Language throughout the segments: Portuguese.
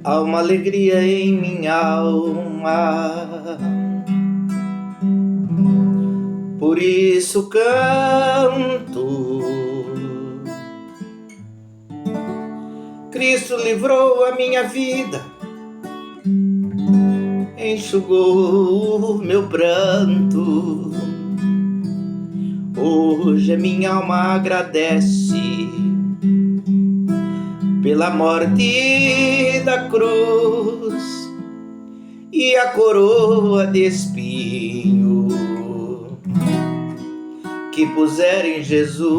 há uma alegria em minha alma, por isso canto. Cristo livrou a minha vida, enxugou o meu pranto. Hoje a minha alma agradece pela morte da cruz e a coroa de espinho que puseram em Jesus.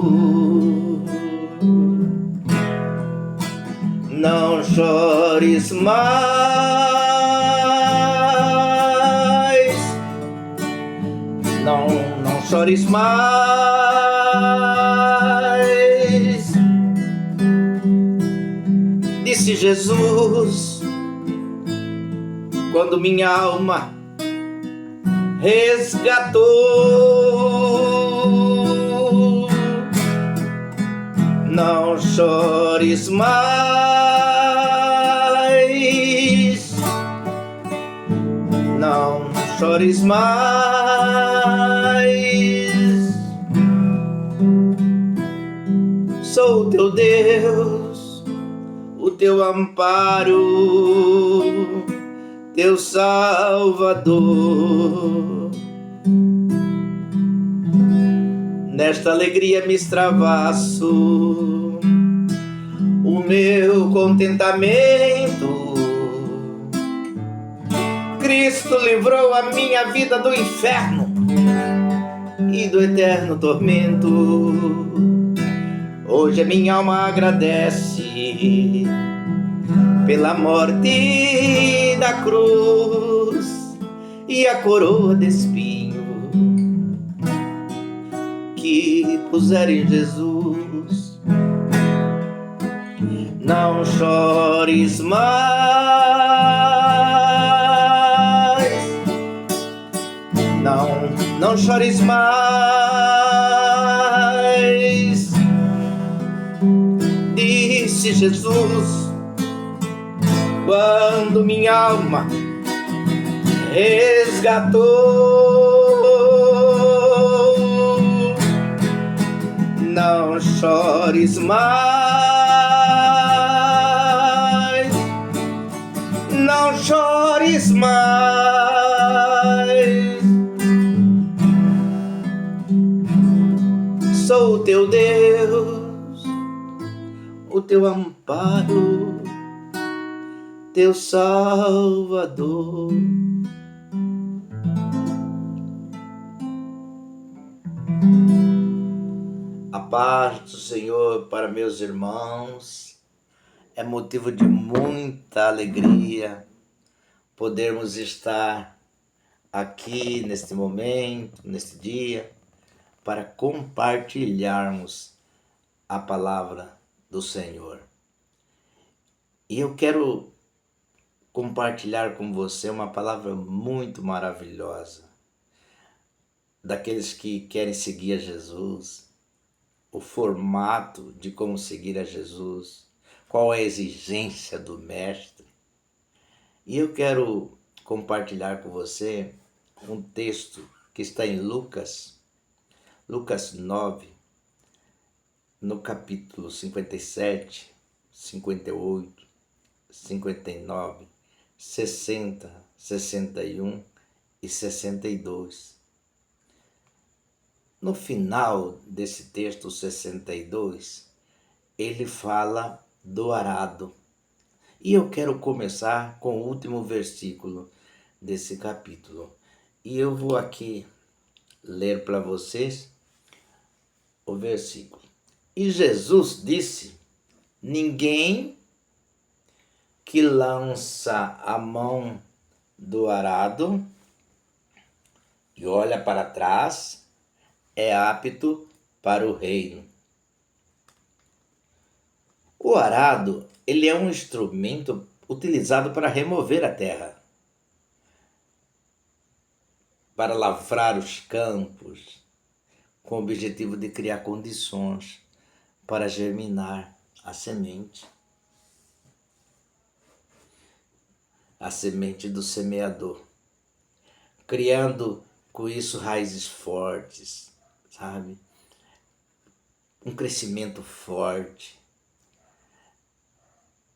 Não chores mais, não chores mais, disse Jesus, quando minha alma resgatou. Não chores mais, não chores mais. Sou o teu Deus, o teu amparo, teu Salvador. Nesta alegria me extravasso o meu contentamento. Cristo livrou a minha vida do inferno e do eterno tormento. Hoje a minha alma agradece pela morte da cruz e a coroa de espinho que puseram em Jesus. Não chores mais, não chores mais, disse Jesus, quando minha alma resgatou. Não chores mais, não chores mais. Sou o teu Deus, o teu amparo, teu Salvador. A paz do Senhor para meus irmãos. É motivo de muita alegria podermos estar aqui neste momento, neste dia, para compartilharmos a palavra do Senhor. E eu quero compartilhar com você uma palavra muito maravilhosa, daqueles que querem seguir a Jesus, o formato de como seguir a Jesus, qual é a exigência do Mestre. E eu quero compartilhar com você um texto que está em Lucas 9, no capítulo 57, 58, 59, 60, 61 e 62. No final desse texto 62, ele fala do arado. E eu quero começar com o último versículo desse capítulo. E eu vou aqui ler para vocês o versículo. E Jesus disse: ninguém que lança a mão do arado e olha para trás é apto para o reino. O arado, ele é um instrumento utilizado para remover a terra, para lavrar os campos, com o objetivo de criar condições para germinar a semente. a semente do semeador, criando com isso raízes fortes, sabe? Um crescimento forte.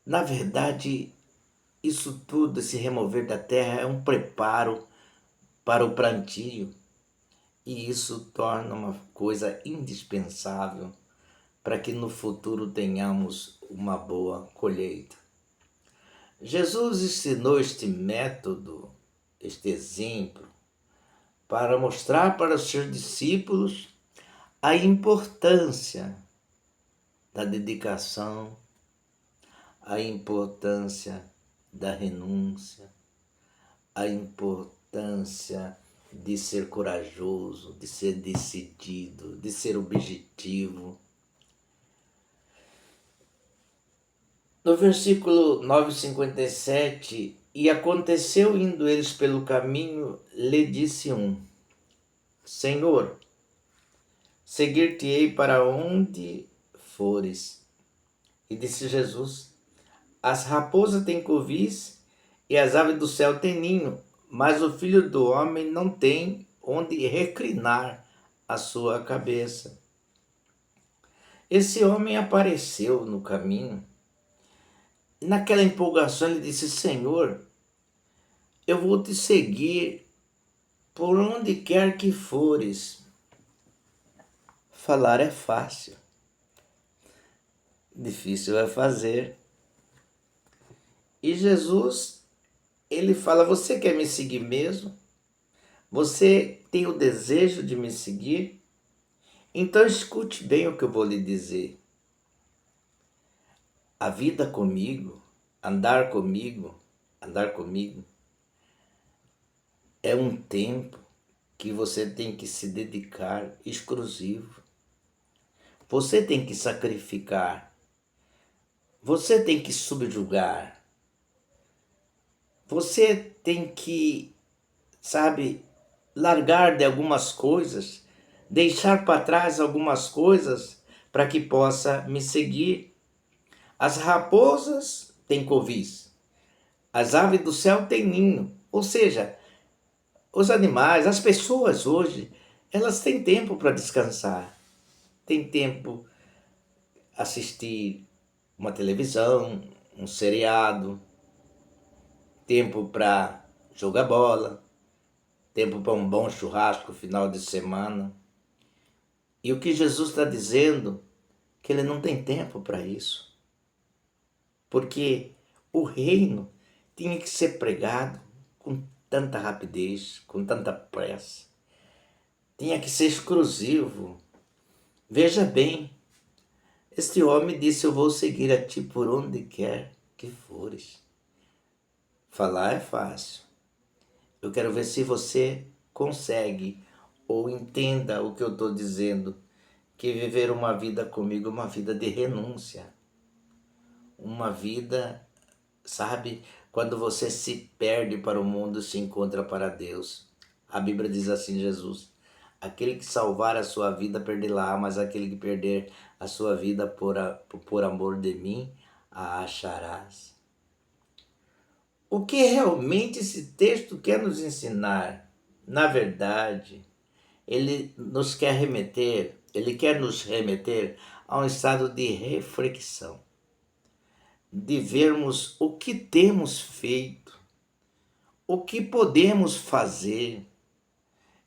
Na verdade, isso tudo, esse remover da terra, é um preparo para o plantio. E isso torna uma coisa indispensável para que no futuro tenhamos uma boa colheita. Jesus ensinou este método, este exemplo, para mostrar para os seus discípulos a importância da dedicação, a importância da renúncia, a importância de ser corajoso, de ser decidido, de ser objetivo. No versículo 9:57, e aconteceu indo eles pelo caminho, lhe disse um: Senhor, seguir-te-ei para onde fores. E disse Jesus: As raposas têm covis e as aves do céu têm ninho, mas o Filho do Homem não tem onde reclinar a sua cabeça. Esse homem apareceu no caminho. Naquela empolgação ele disse: Senhor, eu vou te seguir por onde quer que fores. Falar é fácil, difícil é fazer. E Jesus, ele fala: você quer me seguir mesmo? Você tem o desejo de me seguir? Então escute bem o que eu vou lhe dizer. A vida comigo, andar comigo, é um tempo que você tem que se dedicar exclusivo. Você tem que sacrificar. Você tem que subjugar. Você tem que, sabe, largar de algumas coisas, deixar para trás algumas coisas para que possa me seguir. As raposas têm covis, as aves do céu têm ninho. Ou seja, os animais, as pessoas hoje, elas têm tempo para descansar, têm tempo assistir uma televisão, um seriado, tempo para jogar bola, tempo para um bom churrasco final de semana. E o que Jesus está dizendo, que ele não tem tempo para isso. Porque o reino tinha que ser pregado com tanta rapidez, com tanta pressa. Tinha que ser exclusivo. Veja bem, este homem disse: eu vou seguir a ti por onde quer que fores. Falar é fácil. Eu quero ver se você consegue ou entenda o que eu estou dizendo, que viver uma vida comigo é uma vida de renúncia. Uma vida, sabe, quando você se perde para o mundo, se encontra para Deus. A Bíblia diz assim, Jesus: aquele que salvar a sua vida, perdê-la, mas aquele que perder a sua vida por amor de mim, a acharás. O que realmente esse texto quer nos ensinar? Na verdade, ele quer nos remeter a um estado de reflexão, de vermos o que temos feito, o que podemos fazer.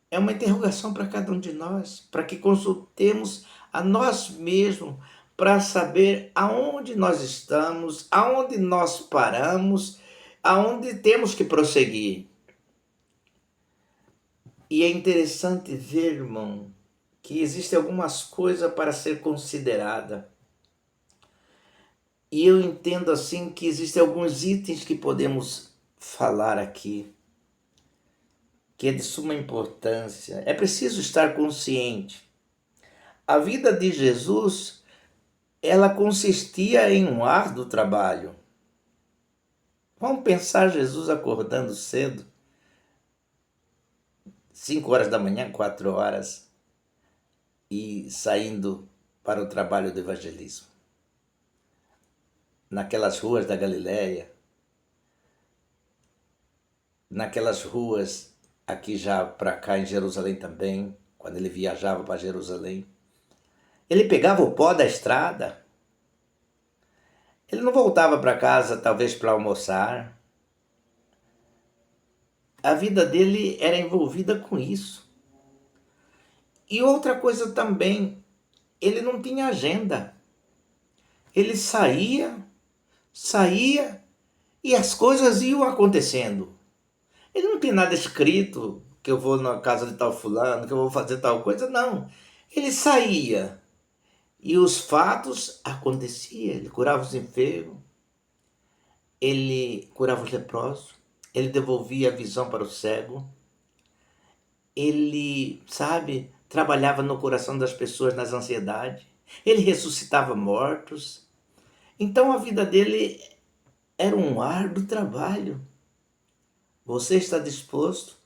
É uma interrogação para cada um de nós, para que consultemos a nós mesmos, para saber aonde nós estamos, aonde nós paramos, aonde temos que prosseguir. E é interessante ver, irmão, que existem algumas coisas para ser considerada. E eu entendo assim que existem alguns itens que podemos falar aqui, que é de suma importância. É preciso estar consciente. A vida de Jesus, ela consistia em um árduo trabalho. Vamos pensar Jesus acordando cedo, 5 horas da manhã, 4 horas, e saindo para o trabalho do evangelismo. Naquelas ruas da Galileia, naquelas ruas, aqui já para cá em Jerusalém também, quando ele viajava para Jerusalém. Ele pegava o pó da estrada. Ele não voltava para casa talvez para almoçar. A vida dele era envolvida com isso. E outra coisa também, ele não tinha agenda. Ele saía e as coisas iam acontecendo. Ele não tem nada escrito que eu vou na casa de tal fulano, que eu vou fazer tal coisa, não. Ele saía e os fatos aconteciam. Ele curava os enfermos, ele curava os leprosos, ele devolvia a visão para o cego, ele, sabe, trabalhava no coração das pessoas nas ansiedades, ele ressuscitava mortos. Então a vida dele era um árduo trabalho. Você está disposto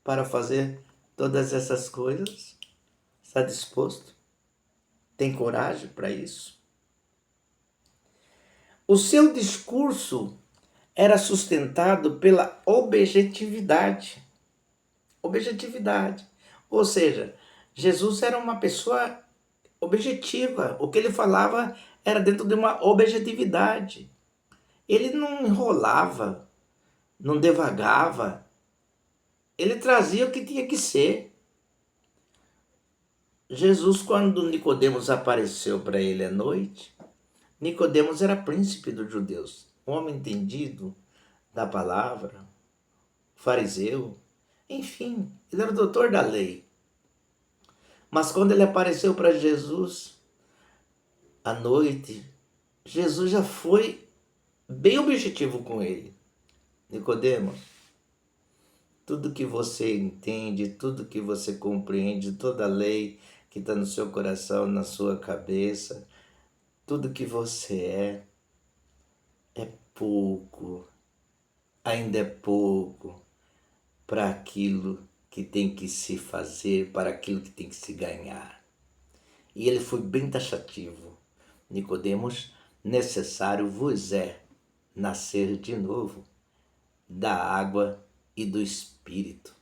para fazer todas essas coisas? Está disposto? Tem coragem para isso? O seu discurso era sustentado pela objetividade. Objetividade. Ou seja, Jesus era uma pessoa objetiva. O que ele falava era dentro de uma objetividade. Ele não enrolava, não devagava. Ele trazia o que tinha que ser. Jesus, quando Nicodemos apareceu para ele à noite, Nicodemos era príncipe dos judeus, um homem entendido da palavra, fariseu, enfim, ele era o doutor da lei. Mas quando ele apareceu para Jesus à noite, Jesus já foi bem objetivo com ele. Nicodemos, tudo que você entende, tudo que você compreende, toda a lei que está no seu coração, na sua cabeça, tudo que você é pouco, ainda é pouco para aquilo que tem que se fazer, para aquilo que tem que se ganhar. E ele foi bem taxativo. Nicodemos, necessário vos é nascer de novo da água e do Espírito.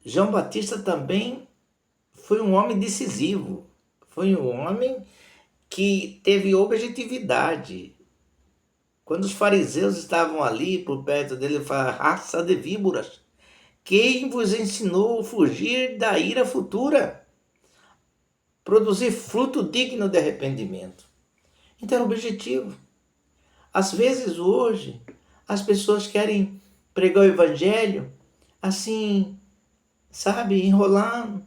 João Batista também foi um homem decisivo, foi um homem que teve objetividade. Quando os fariseus estavam ali por perto dele, ele falava: raça de víboras, quem vos ensinou a fugir da ira futura? Produzir fruto digno de arrependimento. Então era o objetivo. Às vezes hoje, as pessoas querem pregar o evangelho assim, sabe, enrolando,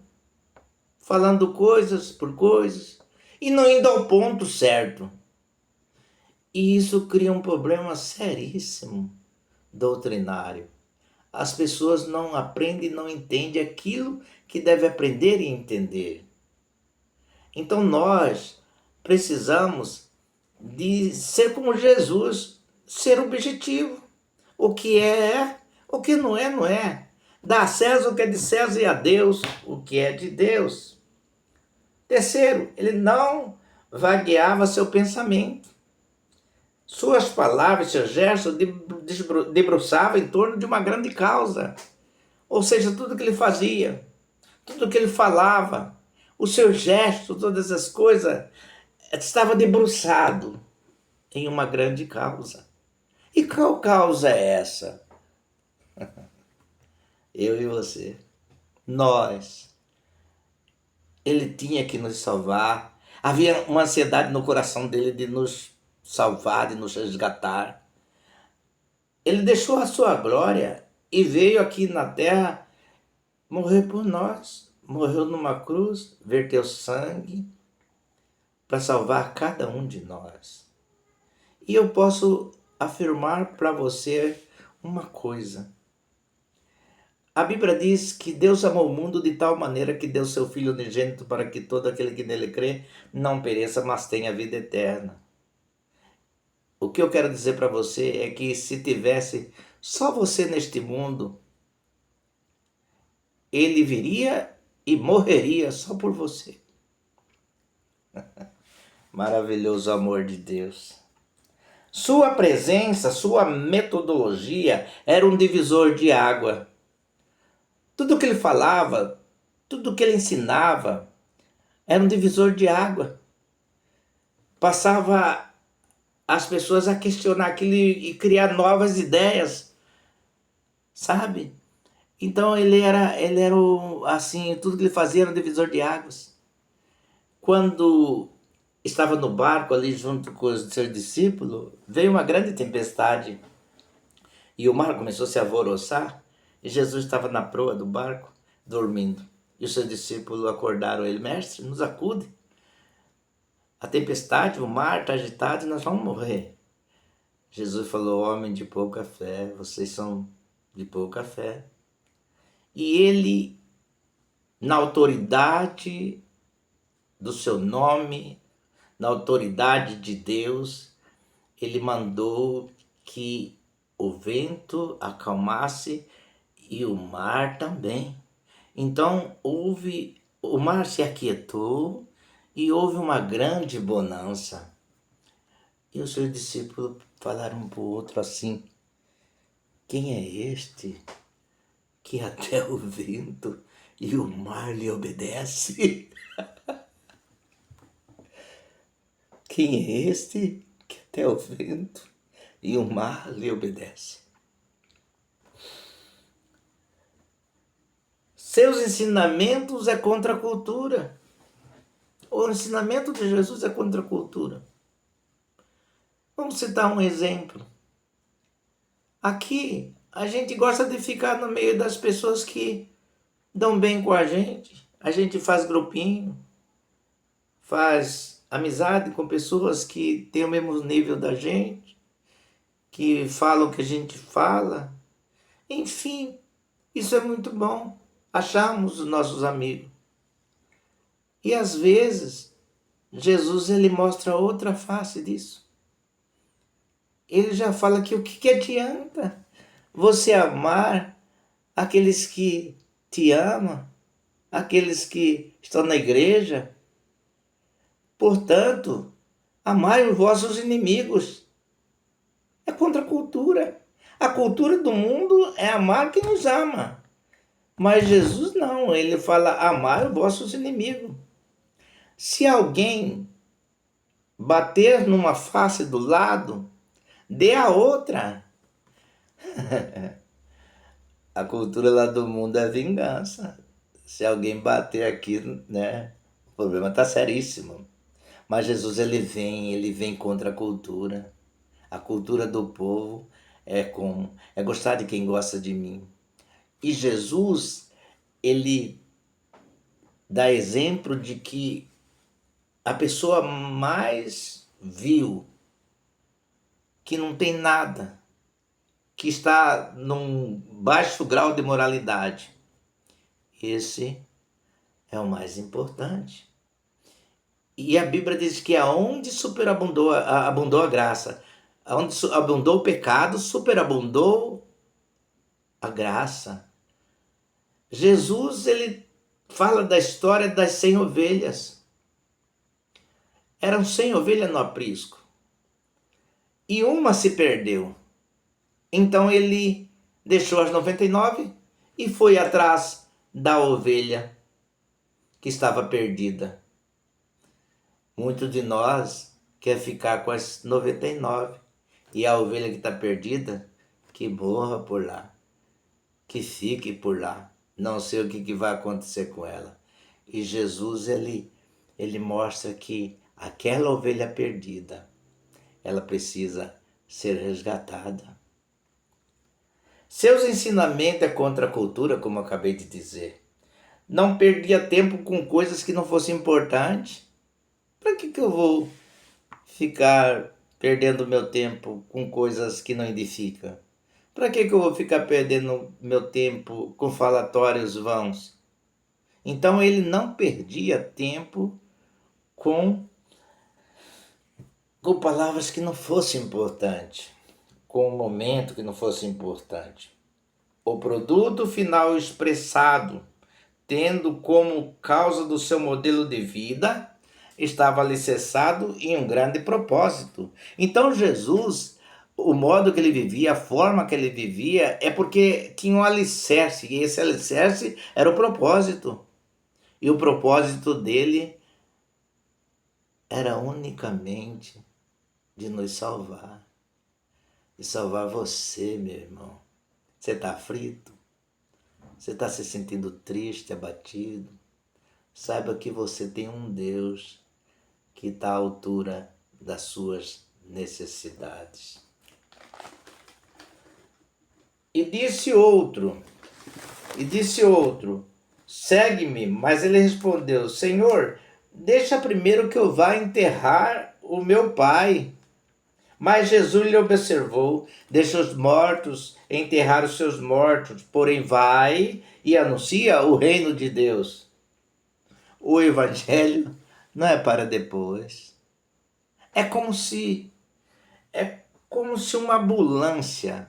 falando coisas por coisas e não indo ao ponto certo. E isso cria um problema seríssimo doutrinário. As pessoas não aprendem e não entendem aquilo que deve aprender e entender. Então nós precisamos de ser como Jesus, ser objetivo. O que é, o que não é, não é. Dá a César o que é de César e a Deus o que é de Deus. Terceiro, ele não vagueava seu pensamento. Suas palavras, seus gestos debruçavam em torno de uma grande causa. Ou seja, tudo que ele fazia, tudo que ele falava, os seus gestos, todas as coisas, estava debruçado em uma grande causa. E qual causa é essa? Eu e você. Nós. Ele tinha que nos salvar. Havia uma ansiedade no coração dele de nos salvar, de nos resgatar. Ele deixou a sua glória e veio aqui na terra morrer por nós. Morreu numa cruz, verteu sangue para salvar cada um de nós. E eu posso afirmar para você uma coisa. A Bíblia diz que Deus amou o mundo de tal maneira que deu seu Filho unigênito para que todo aquele que nele crê não pereça, mas tenha vida eterna. O que eu quero dizer para você é que se tivesse só você neste mundo, ele viria e morreria só por você. Maravilhoso amor de Deus. Sua presença, sua metodologia era um divisor de água. Tudo que ele falava, tudo que ele ensinava, era um divisor de água. Passava as pessoas a questionar aquilo e criar novas ideias, sabe? Então ele era assim, tudo que ele fazia era um divisor de águas. Quando estava no barco ali junto com os seus discípulos, veio uma grande tempestade e o mar começou a se alvoroçar e Jesus estava na proa do barco, dormindo. E os seus discípulos acordaram ele: mestre, nos acude. A tempestade, o mar está agitado e nós vamos morrer. Jesus falou: homem de pouca fé, vocês são de pouca fé. E ele, na autoridade do seu nome, na autoridade de Deus, ele mandou que o vento acalmasse e o mar também. Então o mar se aquietou e houve uma grande bonança. E os seus discípulos falaram um para o outro assim: quem é este que até o vento e o mar lhe obedece? Quem é este que até o vento e o mar lhe obedece? Seus ensinamentos é contra a cultura. O ensinamento de Jesus é contra a cultura. Vamos citar um exemplo. Aqui, a gente gosta de ficar no meio das pessoas que dão bem com a gente. A gente faz grupinho, faz amizade com pessoas que têm o mesmo nível da gente, que falam o que a gente fala. Enfim, isso é muito bom. Achamos os nossos amigos. E às vezes, Jesus ele mostra outra face disso. Ele já fala que o que adianta você amar aqueles que te amam, aqueles que estão na igreja. Portanto, amai os vossos inimigos. É contra a cultura. A cultura do mundo é amar quem nos ama. Mas Jesus não, ele fala amai os vossos inimigos. Se alguém bater numa face do lado, dê a outra. A cultura lá do mundo é vingança. Se alguém bater aqui, né, o problema está seríssimo. Mas Jesus ele vem contra a cultura. A cultura do povo é gostar de quem gosta de mim. E Jesus, ele dá exemplo de que a pessoa mais vil, que não tem nada, que está num baixo grau de moralidade, esse é o mais importante. E a Bíblia diz que aonde abundou a graça, aonde abundou o pecado, superabundou a graça. Jesus, ele fala da história das 100 ovelhas. Eram 100 ovelhas no aprisco. E uma se perdeu. Então ele deixou as 99 e foi atrás da ovelha que estava perdida. Muitos de nós quer ficar com as 99 e a ovelha que está perdida, que morra por lá, que fique por lá. Não sei o que vai acontecer com ela. E Jesus, ele mostra que aquela ovelha perdida, ela precisa ser resgatada. Seus ensinamentos é contra a cultura, como eu acabei de dizer. Não perdia tempo com coisas que não fossem importantes. Para que eu vou ficar perdendo meu tempo com coisas que não edificam? Para que eu vou ficar perdendo meu tempo com falatórios vãos? Então ele não perdia tempo com palavras que não fossem importantes, com um momento que não fosse importante. O produto final expressado, tendo como causa do seu modelo de vida, estava alicerçado em um grande propósito. Então Jesus, o modo que ele vivia, a forma que ele vivia, é porque tinha um alicerce, e esse alicerce era o propósito. E o propósito dele era unicamente de nos salvar. De salvar você, meu irmão. Você está aflito? Você está se sentindo triste, abatido? Saiba que você tem um Deus que está à altura das suas necessidades. E disse outro, segue-me. Mas ele respondeu, Senhor, deixa primeiro que eu vá enterrar o meu pai. Mas Jesus lhe observou, deixa os mortos enterrar os seus mortos, porém vai e anuncia o reino de Deus. O evangelho não é para depois. É como se uma ambulância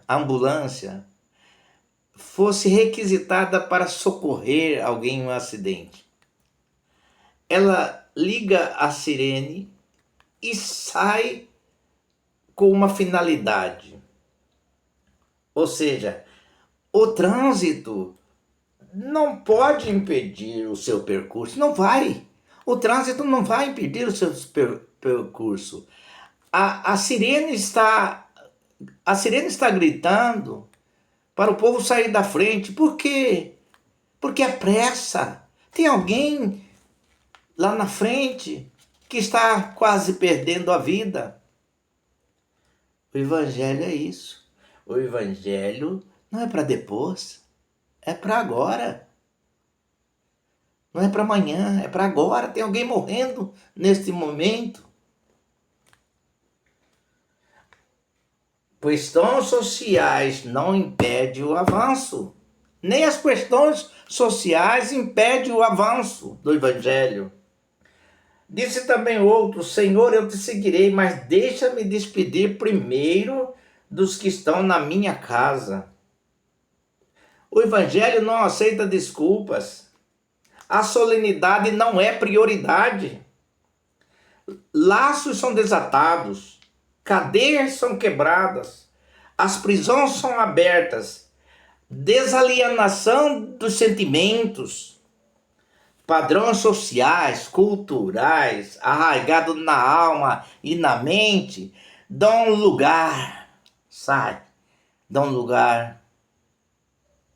fosse requisitada para socorrer alguém em um acidente. Ela liga a sirene e sai com uma finalidade. Ou seja, o trânsito não pode impedir o seu percurso, não vai. O trânsito não vai impedir o seu percurso. A sirene está gritando para o povo sair da frente. Por quê? Porque é pressa. Tem alguém lá na frente que está quase perdendo a vida. O evangelho é isso. O evangelho não é para depois, é para agora. Não é para amanhã, é para agora. Tem alguém morrendo neste momento. Questões sociais não impedem o avanço. Nem as questões sociais impedem o avanço do evangelho. Disse também outro, Senhor, eu te seguirei, mas deixa-me despedir primeiro dos que estão na minha casa. O evangelho não aceita desculpas. A solenidade não é prioridade. Laços são desatados, cadeias são quebradas, as prisões são abertas, desalienação dos sentimentos, padrões sociais, culturais, arraigados na alma e na mente, dão lugar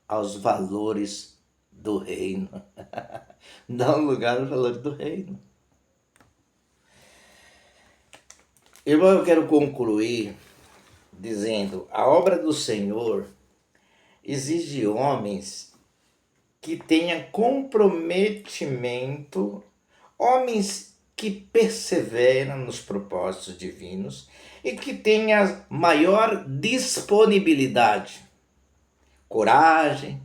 aos valores do reino. Dão lugar aos valores do reino. Eu quero concluir dizendo, a obra do Senhor exige homens que tenham comprometimento, homens que perseveram nos propósitos divinos e que tenham maior disponibilidade, coragem,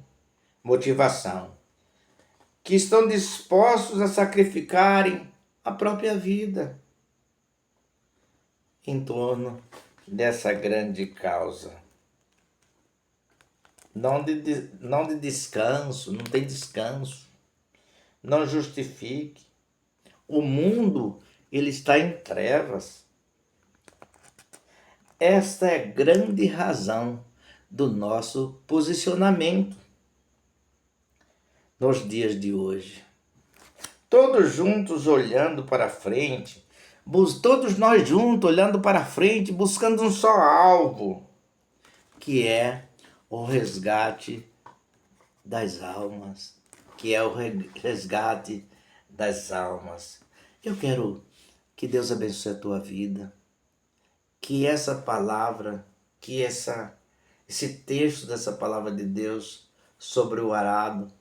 motivação, que estão dispostos a sacrificarem a própria vida em torno dessa grande causa. Não de descanso, não tem descanso. Não justifique. O mundo, ele está em trevas. Esta é a grande razão do nosso posicionamento nos dias de hoje. Todos juntos olhando para frente, todos nós juntos olhando para frente, buscando um só alvo, que é o resgate das almas, Eu quero que Deus abençoe a tua vida, que essa palavra, esse texto dessa palavra de Deus sobre o arado,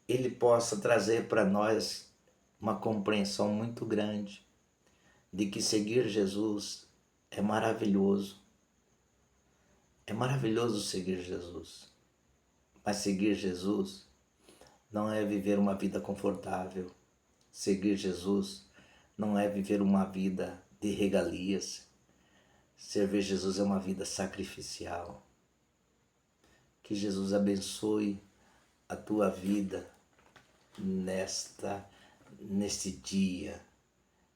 ele possa trazer para nós uma compreensão muito grande de que seguir Jesus é maravilhoso. É maravilhoso seguir Jesus. Mas seguir Jesus não é viver uma vida confortável. Seguir Jesus não é viver uma vida de regalias. Servir Jesus é uma vida sacrificial. Que Jesus abençoe a tua vida neste dia.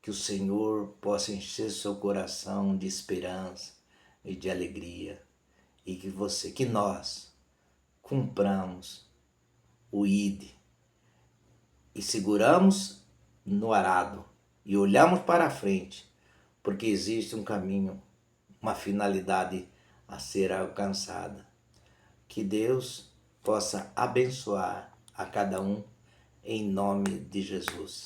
que o Senhor possa encher seu coração de esperança e de alegria, e que nós cumpramos o ID e seguramos no arado e olhamos para frente, porque existe um caminho, uma finalidade a ser alcançada. Que Deus possa abençoar a cada um em nome de Jesus.